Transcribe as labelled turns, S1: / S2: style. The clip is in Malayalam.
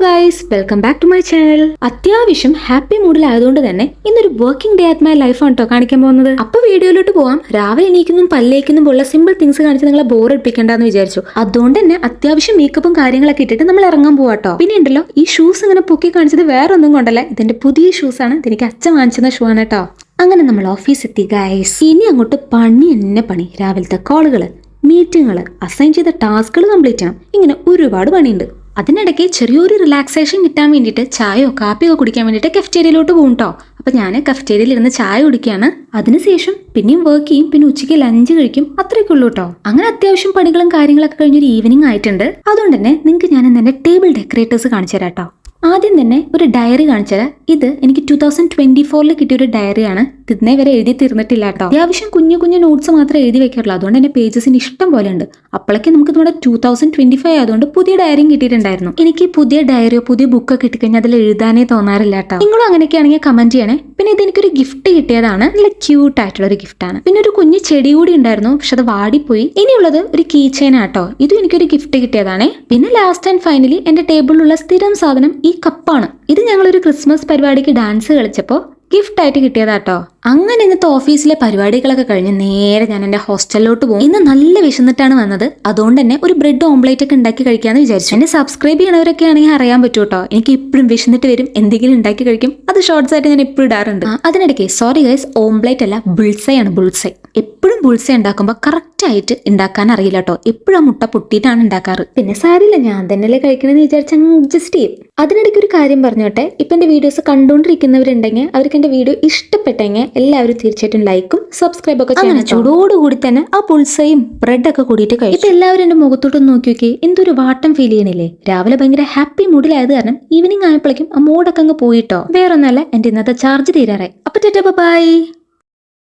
S1: Guys, welcome back to my channel. അത്യാവശ്യം ഹാപ്പി മൂഡിലായതുകൊണ്ട് തന്നെ ഇന്നൊരു working day at my life ആണ് കേട്ടോ കാണിക്കാൻ പോകുന്നത്. അപ്പൊ വീഡിയോയിലോട്ട് പോവാം. രാവിലെ എണീക്കുന്നതും പല്ലേക്കുന്നതും പോലുള്ള സിമ്പിൾ തിങ്സ് കാണിച്ച് നിങ്ങളെ ബോർ അടിപ്പിക്കേണ്ടെന്ന് വിചാരിച്ചു. അതുകൊണ്ട് തന്നെ അത്യാവശ്യം മേക്കപ്പും കാര്യങ്ങളൊക്കെ ഇട്ടിട്ട് നമ്മൾ ഇറങ്ങാൻ പോവാട്ടോ. പിന്നെ ഉണ്ടല്ലോ, ഈ ഷൂസ് ഇങ്ങനെ പൊക്കി കാണിച്ചത് വേറെ ഒന്നും കൊണ്ടല്ല, ഇതിന്റെ പുതിയ ഷൂസ് ആണ്. ഇതെനിക്ക് അച്ഛൻ വാങ്ങിച്ചെന്ന ഷൂ ആണ് കേട്ടോ. അങ്ങനെ നമ്മൾ ഓഫീസ് എത്തി ഗൈസ്. ഇനി അങ്ങോട്ട് പണി എന്നെ പണി. രാവിലത്തെ കോളുകള്, മീറ്റിങ്ങുകൾ, അസൈൻ ചെയ്ത ടാസ്കുകൾ കംപ്ലീറ്റ് ചെയ്യണം. ഇങ്ങനെ ഒരുപാട് പണിയുണ്ട്. അതിനിടയ്ക്ക് ചെറിയൊരു റിലാക്സേഷൻ കിട്ടാൻ വേണ്ടിയിട്ട് ചായയോ കാപ്പിയോ കുടിക്കാൻ വേണ്ടിയിട്ട് കഫ്റ്റേരിയയിലോട്ട് പോകും കേട്ടോ. അപ്പം ഞാൻ കഫ്റ്റേരിയയിൽ ഇരുന്ന് ചായ കുടിക്കുകയാണ്. അതിനുശേഷം പിന്നെയും വർക്ക് ചെയ്യും, പിന്നെ ഉച്ചയ്ക്ക് ലഞ്ച് കഴിക്കും. അത്രയൊക്കെ ഉള്ളൂ കേട്ടോ. അങ്ങനെ അത്യാവശ്യം പണികളും കാര്യങ്ങളൊക്കെ കഴിഞ്ഞൊരു ഈവനിങ് ആയിട്ടുണ്ട്. അതുകൊണ്ട് തന്നെ നിങ്ങൾക്ക് ഞാൻ എൻ്റെ ടേബിൾ ഡെക്കറേറ്റേഴ്സ് കാണിച്ചു തരാം കേട്ടോ. ആദ്യം തന്നെ ഒരു ഡയറി കാണിച്ചു തരാം. ഇത് എനിക്ക് 2024 കിട്ടിയ ഒരു ഡയറിയാണ്. ഇതിനെ വരെ എഴുതി തീർന്നിട്ടില്ല കേട്ടോ. അത്യാവശ്യം കുഞ്ഞു കുഞ്ഞു നോട്ട്സ് മാത്രമേ എഴുതി വെക്കാറുള്ളൂ. അതുകൊണ്ട് തന്നെ പേജസിന് ഇഷ്ടം പോലെ ഉണ്ട്. അപ്പോഴേക്കും നമുക്ക് നമ്മുടെ 2025 ആയതുകൊണ്ട് പുതിയ ഡയറിയും കിട്ടിയിട്ടുണ്ടായിരുന്നു. എനിക്ക് പുതിയ ഡയറിയോ പുതിയ ബുക്കൊക്കെ കിട്ടിക്കഴിഞ്ഞാൽ അതിൽ എഴുതാനേ തോന്നാറില്ല കേട്ടോ. നിങ്ങളും അങ്ങനെയൊക്കെ ആണെങ്കിൽ കമന്റ് ചെയ്യണേ. പിന്നെ ഇത് എനിക്കൊരു ഗിഫ്റ്റ് കിട്ടിയതാണ്. നല്ല ക്യൂട്ട് ആയിട്ടുള്ള ഒരു ഗിഫ്റ്റാണ്. പിന്നെ ഒരു കുഞ്ഞു ചെടി കൂടി ഉണ്ടായിരുന്നു, പക്ഷെ അത് വാടിപ്പോയി. ഇനിയുള്ളത് ഒരു കീ ചെയിൻ ആട്ടോ. ഇതും എനിക്കൊരു ഗിഫ്റ്റ് കിട്ടിയതാണ്. പിന്നെ ലാസ്റ്റ് ആൻഡ് ഫൈനലി എന്റെ ടേബിളിലുള്ള സ്ഥിരം സാധനം ഈ കപ്പാണ്. ഇത് ഞങ്ങളൊരു ക്രിസ്മസ് പരിപാടിക്ക് ഡാൻസ് കളിച്ചപ്പോൾ ഗിഫ്റ്റ് ആയിട്ട് കിട്ടിയതാട്ടോ. അങ്ങനെ ഇന്നത്തെ ഓഫീസിലെ പരിപാടികളൊക്കെ കഴിഞ്ഞ് നേരെ ഞാൻ എൻ്റെ ഹോസ്റ്റലിലോട്ട് പോകും. ഇന്ന് നല്ല വിശന്നിട്ടാണ് വന്നത്. അതുകൊണ്ട് തന്നെ ഒരു ബ്രെഡ് ഓംപ്ലേറ്റ് ഒക്കെ ഉണ്ടാക്കി കഴിക്കാന്ന് വിചാരിച്ചു. എന്നെ സബ്സ്ക്രൈബ് ചെയ്യണവരൊക്കെ ആണെങ്കിൽ അറിയാൻ പറ്റൂ കേട്ടോ. എനിക്ക് ഇപ്പോഴും വിശന്നിട്ട് വരും, എന്തെങ്കിലും ഉണ്ടാക്കി കഴിക്കും. അത് ഷോർട്സ് ആയിട്ട് ഞാൻ എപ്പോഴും ഇടാറുണ്ട്. അതിനിടയ്ക്ക് സോറി ഗൈസ്, ഓംപ്ലേറ്റ് അല്ല, ബുൾസൈ ആണ്. ബുൾസൈ എപ്പോഴും ബുൾസൈ ഉണ്ടാക്കുമ്പോൾ കറക്റ്റ് ആയിട്ട് ഉണ്ടാക്കാൻ അറിയില്ല കേട്ടോ. എപ്പോഴും ആ മുട്ട പൊട്ടിയിട്ടാണ് ഉണ്ടാക്കാറ്. പിന്നെ സാരില്ല, ഞാൻ തന്നെയല്ലേ കഴിക്കണമെന്ന് വിചാരിച്ച അഡ്ജസ്റ്റ് ചെയ്യും. അതിനിടയ്ക്ക് ഒരു കാര്യം പറഞ്ഞോട്ടെ. ഇപ്പം എൻ്റെ വീഡിയോസ് കണ്ടുകൊണ്ടിരിക്കുന്നവരുണ്ടെങ്കിൽ അവർക്ക് എൻ്റെ വീഡിയോ ഇഷ്ടപ്പെട്ടെങ്കിൽ എല്ലാവരും തീർച്ചയായിട്ടും ലൈക്കും സബ്സ്ക്രൈബ് ഒക്കെ ചെയ്യണം. ചൂടോടുകൂടി തന്നെ ആ പുൾസയും ബ്രെഡൊക്കെ കൂടിയിട്ട് കഴിക്കും. ഇപ്പൊ എല്ലാവരും എൻ്റെ മുഖത്തോട്ടൊന്ന് നോക്കി നോക്കി, എന്തൊരു വാട്ടം ഫീൽ ചെയ്യണില്ലേ. രാവിലെ ഭയങ്കര ഹാപ്പി മൂഡിലായത് കാരണം ഈവനിങ് ആയപ്പോഴേക്കും ആ മൂഡൊക്കെ അങ്ങ് പോയിട്ടോ. വേറൊന്നല്ല, എൻ്റെ ഇന്നത്തെ ചാർജ് തീരാറായി. അപ്പൊ ബൈ.